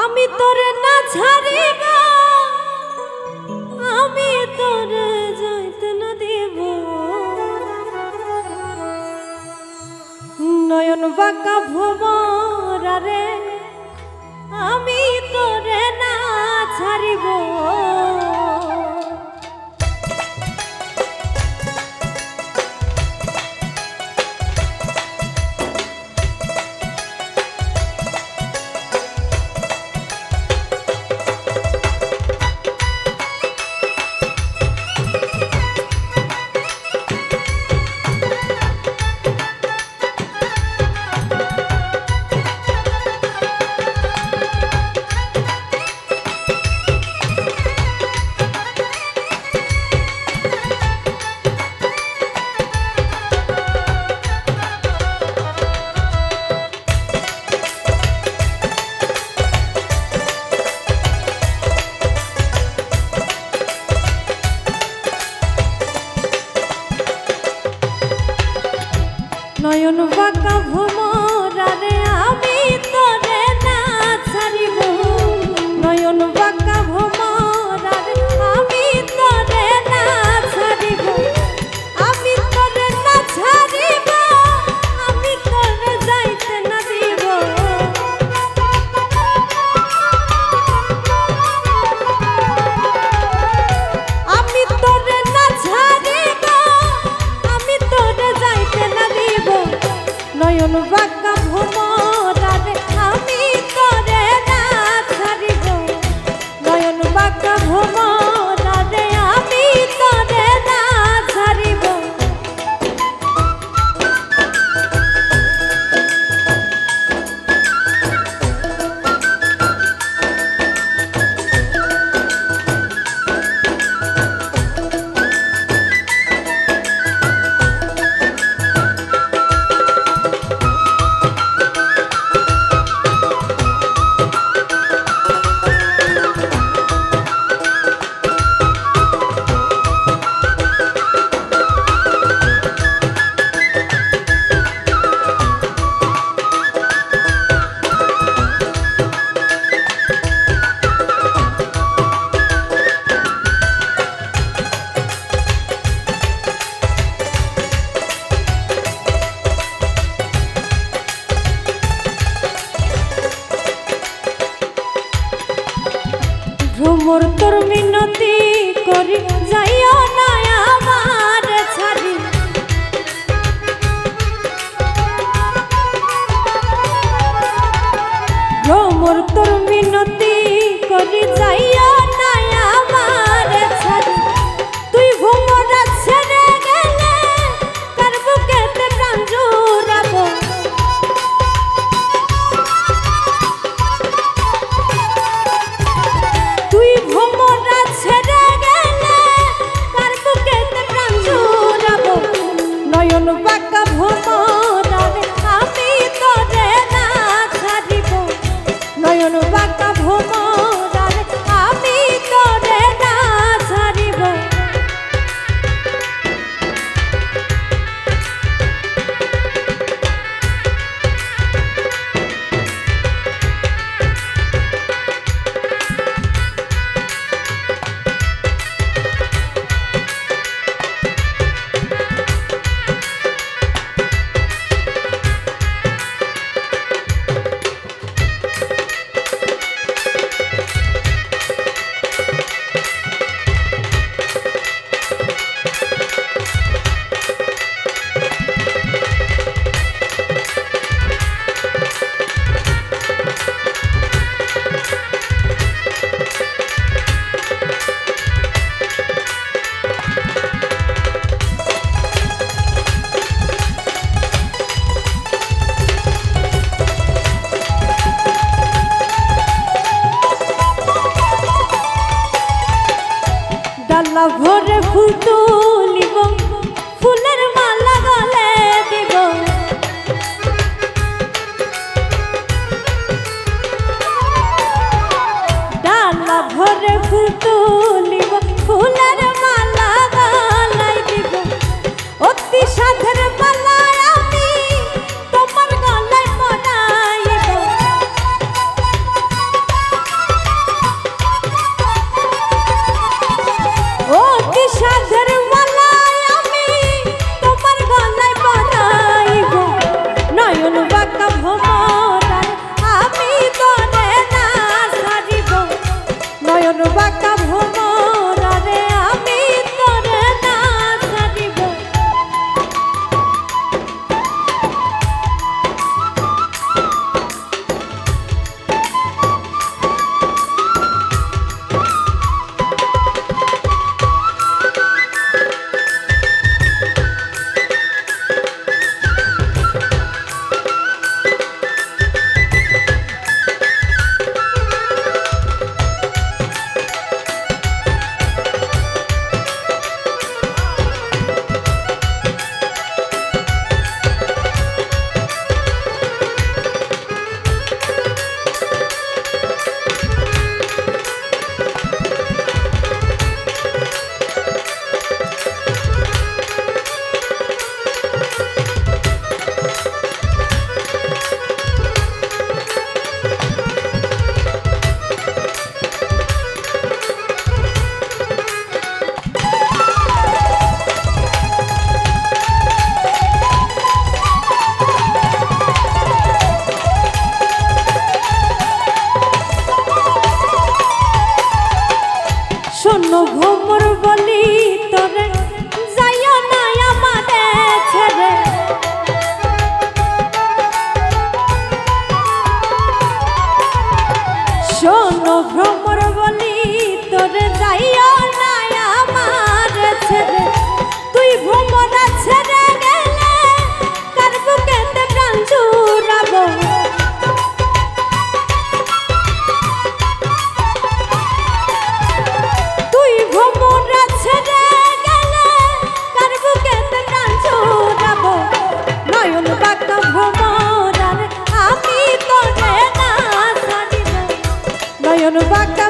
আমি তোরে না ছাড়ি গো, আমি তোরে যাইতে না দিব। নয়ন বাঁকা ভোমরা রে, আমি তোরে না ছাড়িব। নয়ন বাঁকা ভোমরা রে, আমি তোরে না ছাড়িব। নয়ন বাঁকা ভোমরা রে, আমি তোরে না ছাড়িব। আমি তোরে না ছাড়িব, আমি তোরে যাইতে না দিব। আমি তোরে না ছাড়িব, আমি তোরে যাইতে না দিব। নয়ন বাঁকা ভোমরা রে, আমি তোরে না ছাড়িব। নয়ন বাঁকা ভোমরা রে, আমি তোরে না ছাড়িব। ভ্রমর তোর মিনতি করি, যাইও না আমার ছাড়ি। ভ্রমর তোর মিনতি করি, যাইও না আমার ছাড়ি। তুই ভ্রমরা ছেড়ে গেলে কার বুকেতে প্রাণ জুড়াবো। তুই ভোমরা ছেড়ে গেলে কার বুকেতে প্রাণ জুড়াবো। নয়ন বাঁকা ভোমরা রে, আমি তোরে না ছাড়িব। নয়ন বাঁকা ভোমরা রে, আমি ভ্রমর বলি তোরে যাইও না আমার ছেড়ে তুই ভ্রমরা ছেড়ে গেলে কার বুকেতে প্রাণ জুড়াবো তুই ভ্রমরা ছেড়ে গেলে কার বুকেতে প্রাণ জুড়াবো নয়ন বাঁকা ভ্রমরার আমি তোরে না ছাড়িব নয়ন বাঁকা